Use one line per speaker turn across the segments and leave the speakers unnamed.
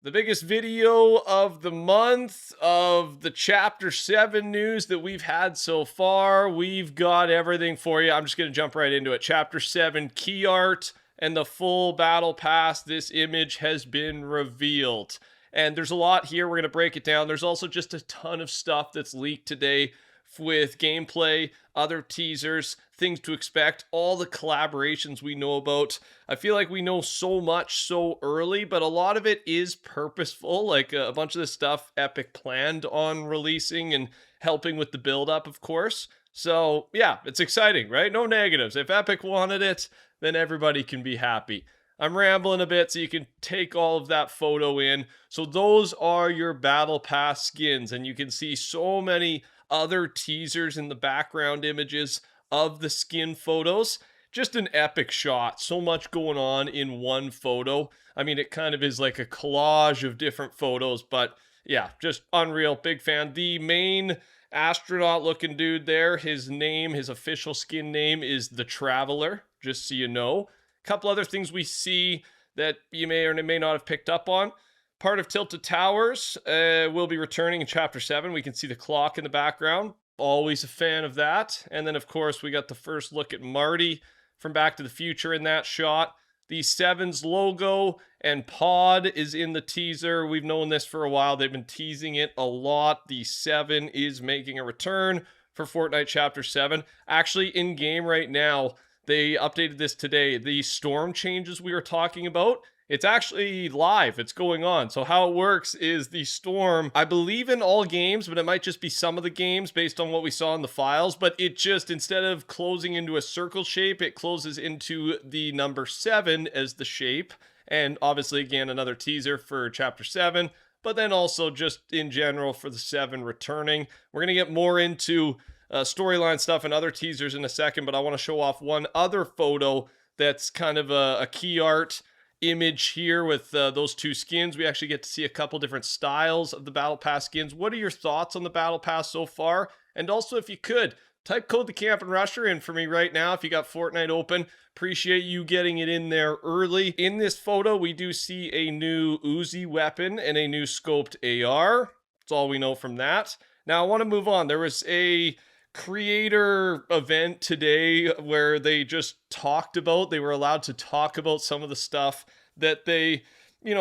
The biggest video of the month of the Chapter 7 news that we've had so far. We've got everything for you. I'm just going to jump right into it. Chapter 7 key art and the full battle pass. This image has been revealed. And there's a lot here. We're going to break it down. There's also just a ton of stuff that's leaked today with gameplay, other teasers, things to expect, all the collaborations we know about. I feel like we know so much so early, but a lot of it is purposeful. Like a bunch of the stuff Epic planned on releasing and helping with the build up, of course. So, yeah, it's exciting, right? No negatives. If Epic wanted it, then everybody can be happy. I'm rambling a bit so you can take all of that photo in. So those are your Battle Pass skins, and you can see so many other teasers in the background images of the skin photos. Just an epic shot. So much going on in one photo. I mean, it kind of is like a collage of different photos, but yeah, just unreal. Big fan. The main astronaut looking dude there, his name, his official skin name is The Traveler, just so you know. A couple other things we see that you may or may not have picked up on. Part of Tilted Towers will be returning in Chapter 7. We can see the clock in the background. Always a fan of that. And then, of course, we got the first look at Marty from Back to the Future in that shot. The Seven's logo and pod is in the teaser. We've known this for a while. They've been teasing it a lot. The 7 is making a return for Fortnite Chapter 7. Actually, in game right now, they updated this today. The storm changes we were talking about, it's actually live. It's going on. So how it works is the storm, I believe in all games, but it might just be some of the games based on what we saw in the files. But it just, instead of closing into a circle shape, it closes into the number 7 as the shape. And obviously, again, another teaser for Chapter 7. But then also just in general for the 7 returning. We're going to get more into storyline stuff and other teasers in a second. But I want to show off one other photo that's kind of a key art image here with those two skins. We actually get to see a couple different styles of the Battle Pass skins. What are your thoughts on the Battle Pass so far? And also, if you could, type code TheCampingRusher in for me right now if you got Fortnite open. Appreciate you getting it in there early. In this photo, we do see a new Uzi weapon and a new scoped AR. That's all we know from that. Now, I want to move on. There was a creator event today where they just they were allowed to talk about some of the stuff that they,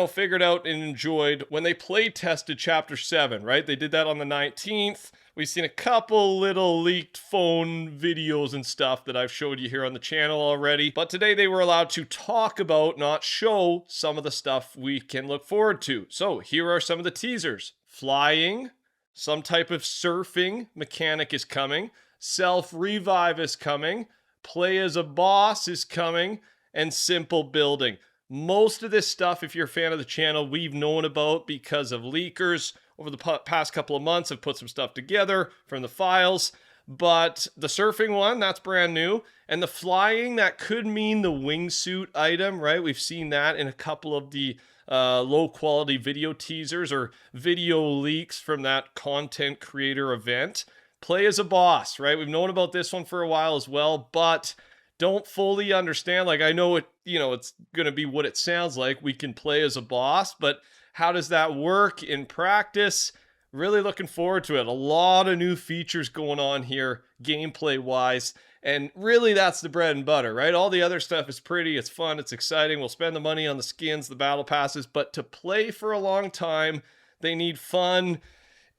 figured out and enjoyed when they play tested Chapter 7, right? They did that on the 19th. We've seen a couple little leaked phone videos and stuff that I've showed you here on the channel already. But today they were allowed to talk about, not show, some of the stuff we can look forward to. So here are some of the teasers. Flying, some type of surfing mechanic is coming. Self-revive is coming. Play as a boss is coming. And simple building. Most of this stuff, if you're a fan of the channel, we've known about because of leakers over the past couple of months have put some stuff together from the files. But the surfing one, that's brand new. And the flying, that could mean the wingsuit item, right? We've seen that in a couple of the low quality video teasers or video leaks from that content creator event. Play as a boss, right? We've known about this one for a while as well, but don't fully understand. Like, I know it's going to be what it sounds like. We can play as a boss, but how does that work in practice? Really looking forward to it. A lot of new features going on here, gameplay wise. And really, that's the bread and butter, right? All the other stuff is pretty, it's fun, it's exciting. We'll spend the money on the skins, the battle passes, but to play for a long time, they need fun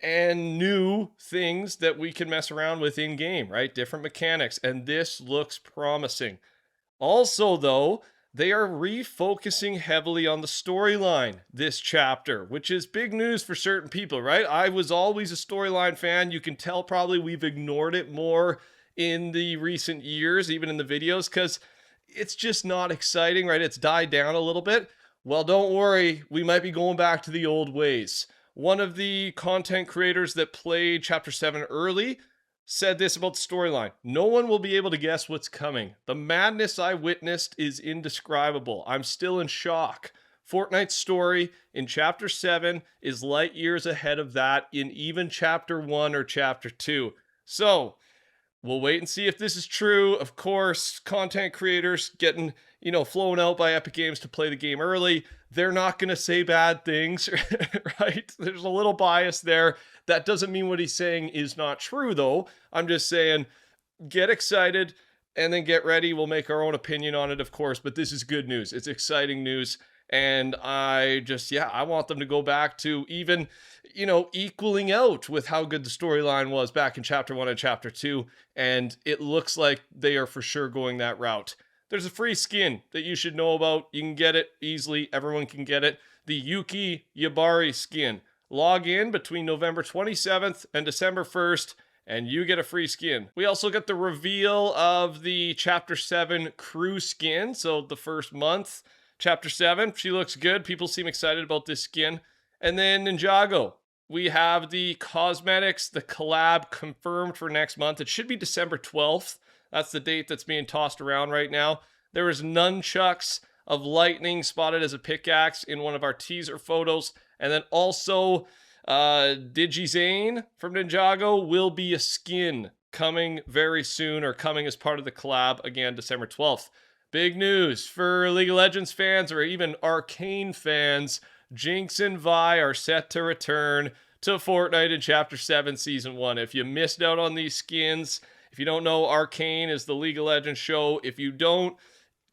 and new things that we can mess around with in game, right? Different mechanics. And this looks promising. Also, though, they are refocusing heavily on the storyline this chapter, which is big news for certain people, right? I was always a storyline fan. You can tell probably we've ignored it more in the recent years, even in the videos, because it's just not exciting, right? It's died down a little bit. Well, don't worry. We might be going back to the old ways. One of the content creators that played Chapter 7 early said this about the storyline. No one will be able to guess what's coming. The madness I witnessed is indescribable. I'm still in shock. Fortnite's story in Chapter 7 is light years ahead of that in even Chapter 1 or Chapter 2. So, We'll wait and see if this is true. Of course, content creators getting, flown out by Epic Games to play the game early. They're not going to say bad things, right? There's a little bias there. That doesn't mean what he's saying is not true, though. I'm just saying, get excited and then get ready. We'll make our own opinion on it, of course, but this is good news. It's exciting news. And I want them to go back to even, equaling out with how good the storyline was back in chapter 1 and chapter 2. And it looks like they are for sure going that route. There's a free skin that you should know about. You can get it easily. Everyone can get it. The Yuki Yabari skin. Log in between November 27th and December 1st, and you get a free skin. We also get the reveal of the Chapter 7 crew skin. So the first month, Chapter 7, she looks good. People seem excited about this skin. And then Ninjago. We have the cosmetics, the collab confirmed for next month. It should be December 12th. That's the date that's being tossed around right now. There is nunchucks of lightning spotted as a pickaxe in one of our teaser photos. And then also Digizane from Ninjago will be a skin coming very soon, or coming as part of the collab, again, December 12th. Big news for League of Legends fans or even Arcane fans. Jinx and Vi are set to return to Fortnite in Chapter 7 Season 1. If you missed out on these skins, if you don't know, Arcane is the League of Legends show. If you don't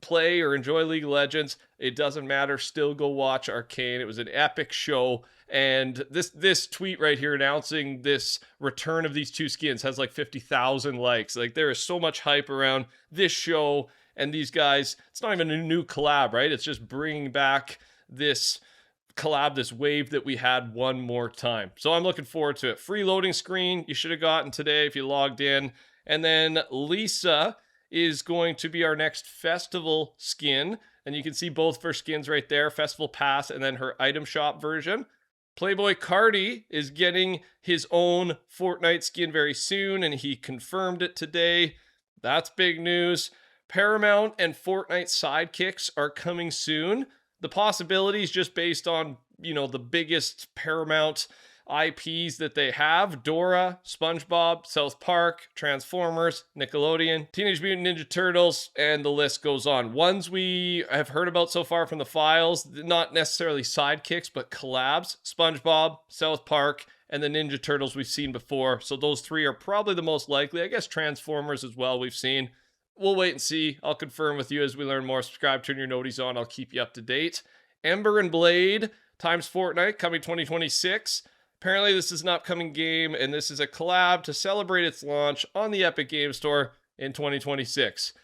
play or enjoy League of Legends, it doesn't matter. Still go watch Arcane. It was an epic show. And this tweet right here announcing this return of these two skins has like 50,000 likes. Like, there is so much hype around this show and these guys. It's not even a new collab, right? It's just bringing back this collab, this wave that we had one more time. So I'm looking forward to it. Free loading screen you should have gotten today if you logged in. And then Lisa is going to be our next festival skin. And you can see both for skins right there, Festival Pass and then her item shop version. Playboy Cardi is getting his own Fortnite skin very soon, and he confirmed it today. That's big news. Paramount and Fortnite sidekicks are coming soon. The possibilities just based on, the biggest Paramount IPs that they have: Dora, SpongeBob, South Park, Transformers, Nickelodeon, Teenage Mutant Ninja Turtles, and the list goes on. Ones we have heard about so far from the files, not necessarily sidekicks, but collabs: SpongeBob, South Park, and the Ninja Turtles we've seen before. So those three are probably the most likely. I guess Transformers as well we've seen. We'll wait and see. I'll confirm with you as we learn more. Subscribe, turn your noties on. I'll keep you up to date. Ember and Blade times Fortnite coming 2026. Apparently this is an upcoming game, and this is a collab to celebrate its launch on the Epic Game Store in 2026.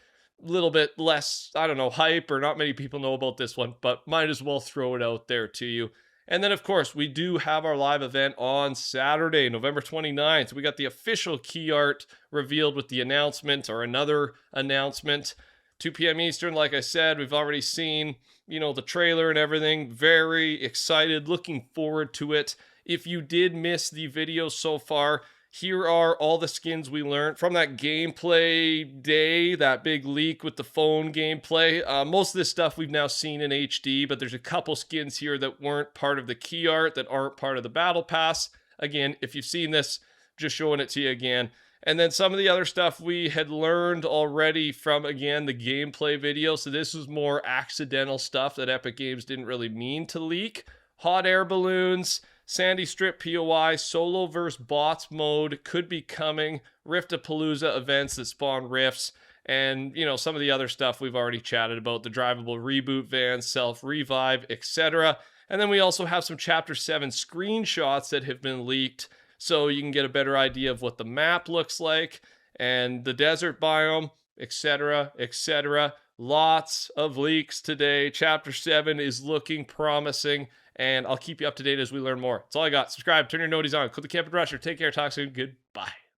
A little bit less, hype, or not many people know about this one, but might as well throw it out there to you. And then, of course, we do have our live event on Saturday, November 29th. We got the official key art revealed with the announcement, or another announcement. 2 p.m. Eastern, like I said, we've already seen, the trailer and everything. Very excited, looking forward to it. If you did miss the video so far, here are all the skins we learned from that gameplay day, that big leak with the phone gameplay. Most of this stuff we've now seen in HD, but there's a couple skins here that weren't part of the key art, that aren't part of the battle pass. Again, if you've seen this, just showing it to you again. And then some of the other stuff we had learned already from, again, the gameplay video. So this was more accidental stuff that Epic Games didn't really mean to leak. Hot air balloons, Sandy Strip POI, solo versus bots mode could be coming, Riftapalooza events that spawn rifts, and, some of the other stuff we've already chatted about, the drivable reboot vans, self-revive, etc. And then we also have some Chapter 7 screenshots that have been leaked, so you can get a better idea of what the map looks like, and the desert biome, etc., etc. Lots of leaks today. Chapter 7 is looking promising, and I'll keep you up to date as we learn more. That's all I got. Subscribe, turn your noties on, click the Camping Rusher. Take care, talk soon, goodbye.